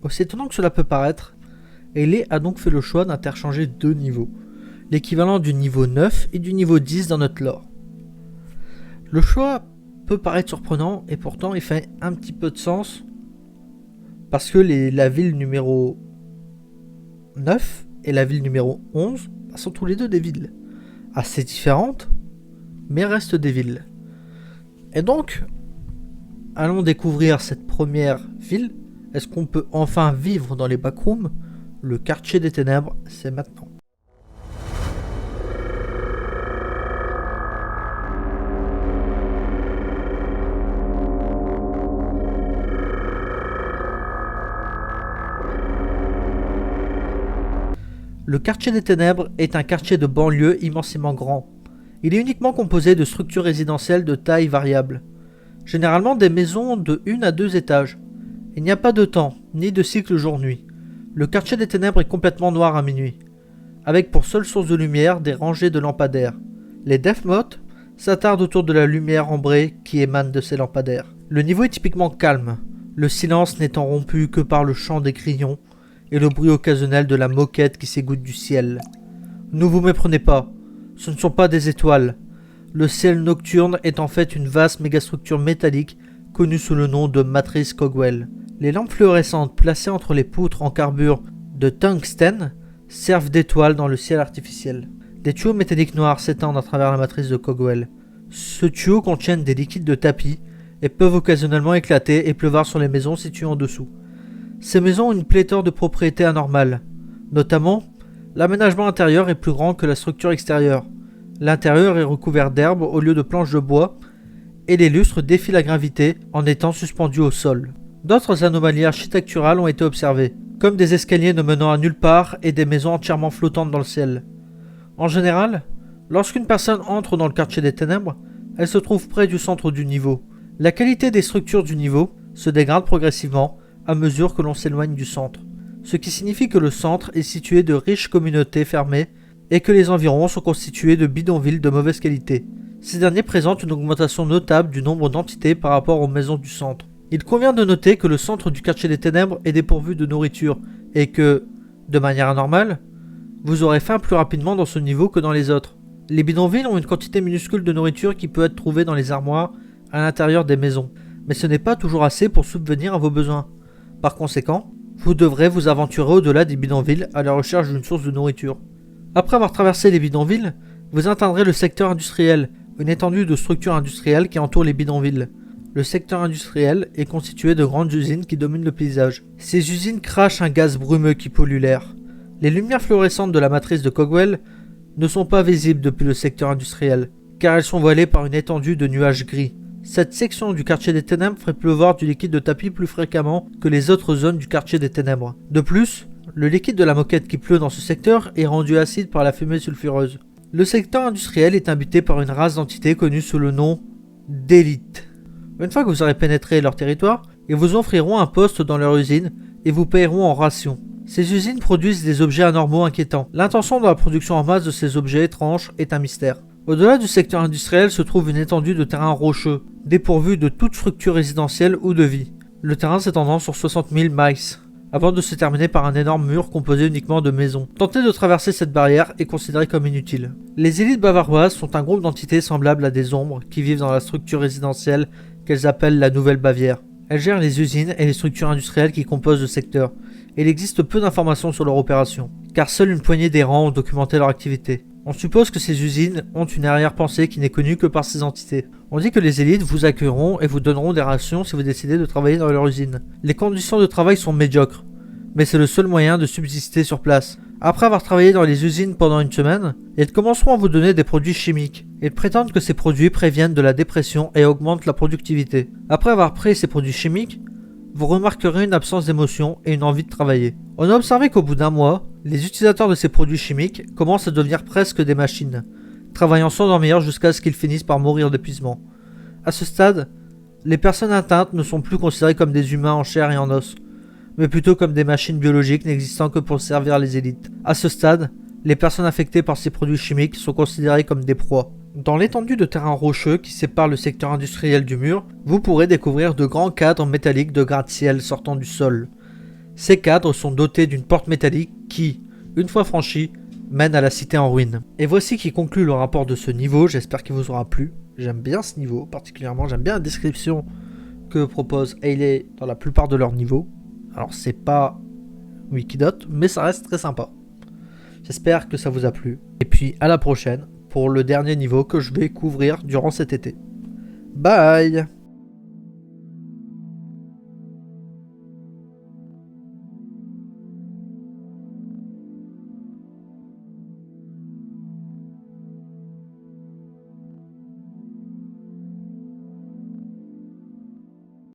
Aussi étonnant que cela peut paraître, Hayley a donc fait le choix d'interchanger deux niveaux, l'équivalent du niveau 9 et du niveau 10 dans notre lore. Le choix peut paraître surprenant et pourtant il fait un petit peu de sens parce que la ville numéro 9 et la ville numéro 11 sont tous les deux des villes assez différentes mais restent des villes. Et donc, allons découvrir cette première ville. Est-ce qu'on peut enfin vivre dans les backrooms? Le quartier des ténèbres, c'est maintenant. Le quartier des ténèbres est un quartier de banlieue immensément grand. Il est uniquement composé de structures résidentielles de taille variable. Généralement des maisons de 1 à 2 étages. Il n'y a pas de temps, ni de cycle jour-nuit. Le quartier des ténèbres est complètement noir à minuit, avec pour seule source de lumière des rangées de lampadaires. Les Deathmoth s'attardent autour de la lumière ambrée qui émane de ces lampadaires. Le niveau est typiquement calme, le silence n'étant rompu que par le chant des grillons et le bruit occasionnel de la moquette qui s'égoutte du ciel. Ne vous méprenez pas, ce ne sont pas des étoiles. Le ciel nocturne est en fait une vaste mégastructure métallique connue sous le nom de matrice Cogwell. Les lampes fluorescentes placées entre les poutres en carbure de tungstène servent d'étoiles dans le ciel artificiel. Des tuyaux métalliques noirs s'étendent à travers la matrice de Cogwell. Ce tuyau contient des liquides de tapis et peuvent occasionnellement éclater et pleuvoir sur les maisons situées en dessous. Ces maisons ont une pléthore de propriétés anormales. Notamment, l'aménagement intérieur est plus grand que la structure extérieure. L'intérieur est recouvert d'herbe au lieu de planches de bois et les lustres défient la gravité en étant suspendus au sol. D'autres anomalies architecturales ont été observées, comme des escaliers ne menant à nulle part et des maisons entièrement flottantes dans le ciel. En général, lorsqu'une personne entre dans le quartier des ténèbres, elle se trouve près du centre du niveau. La qualité des structures du niveau se dégrade progressivement à mesure que l'on s'éloigne du centre, ce qui signifie que le centre est situé de riches communautés fermées et que les environs sont constitués de bidonvilles de mauvaise qualité. Ces derniers présentent une augmentation notable du nombre d'entités par rapport aux maisons du centre. Il convient de noter que le centre du quartier des ténèbres est dépourvu de nourriture et que, de manière anormale, vous aurez faim plus rapidement dans ce niveau que dans les autres. Les bidonvilles ont une quantité minuscule de nourriture qui peut être trouvée dans les armoires à l'intérieur des maisons, mais ce n'est pas toujours assez pour subvenir à vos besoins. Par conséquent, vous devrez vous aventurer au-delà des bidonvilles à la recherche d'une source de nourriture. Après avoir traversé les bidonvilles, vous atteindrez le secteur industriel, une étendue de structures industrielles qui entourent les bidonvilles. Le secteur industriel est constitué de grandes usines qui dominent le paysage. Ces usines crachent un gaz brumeux qui pollue l'air. Les lumières fluorescentes de la matrice de Cogwell ne sont pas visibles depuis le secteur industriel, car elles sont voilées par une étendue de nuages gris. Cette section du quartier des ténèbres ferait pleuvoir du liquide de tapis plus fréquemment que les autres zones du quartier des ténèbres. De plus, le liquide de la moquette qui pleut dans ce secteur est rendu acide par la fumée sulfureuse. Le secteur industriel est habité par une race d'entités connue sous le nom d'élite. Une fois que vous aurez pénétré leur territoire, ils vous offriront un poste dans leur usine et vous payeront en rations. Ces usines produisent des objets anormaux inquiétants. L'intention de la production en masse de ces objets étranges est un mystère. Au-delà du secteur industriel se trouve une étendue de terrain rocheux, dépourvu de toute structure résidentielle ou de vie. Le terrain s'étendant sur 60 000 miles, avant de se terminer par un énorme mur composé uniquement de maisons. Tenter de traverser cette barrière est considéré comme inutile. Les élites bavaroises sont un groupe d'entités semblables à des ombres qui vivent dans la structure résidentielle qu'elles appellent la Nouvelle Bavière. Elles gèrent les usines et les structures industrielles qui composent le secteur, et il existe peu d'informations sur leur opération, car seule une poignée d'errants ont documenté leur activité. On suppose que ces usines ont une arrière-pensée qui n'est connue que par ces entités. On dit que les élites vous accueilleront et vous donneront des rations si vous décidez de travailler dans leur usine. Les conditions de travail sont médiocres, mais c'est le seul moyen de subsister sur place. Après avoir travaillé dans les usines pendant une semaine, ils commenceront à vous donner des produits chimiques. Ils prétendent que ces produits préviennent de la dépression et augmentent la productivité. Après avoir pris ces produits chimiques, vous remarquerez une absence d'émotion et une envie de travailler. On a observé qu'au bout d'un mois, les utilisateurs de ces produits chimiques commencent à devenir presque des machines, travaillant sans dormir jusqu'à ce qu'ils finissent par mourir d'épuisement. À ce stade, les personnes atteintes ne sont plus considérées comme des humains en chair et en os, mais plutôt comme des machines biologiques n'existant que pour servir les élites. À ce stade, les personnes affectées par ces produits chimiques sont considérées comme des proies. Dans l'étendue de terrain rocheux qui sépare le secteur industriel du mur, vous pourrez découvrir de grands cadres métalliques de gratte-ciel sortant du sol. Ces cadres sont dotés d'une porte métallique qui, une fois franchie, mène à la cité en ruine. Et voici qui conclut le rapport de ce niveau, j'espère qu'il vous aura plu. J'aime bien ce niveau particulièrement, j'aime bien la description que propose Haley dans la plupart de leurs niveaux. Alors c'est pas Wikidot, mais ça reste très sympa. J'espère que ça vous a plu. Et puis à la prochaine pour le dernier niveau que je vais couvrir durant cet été. Bye!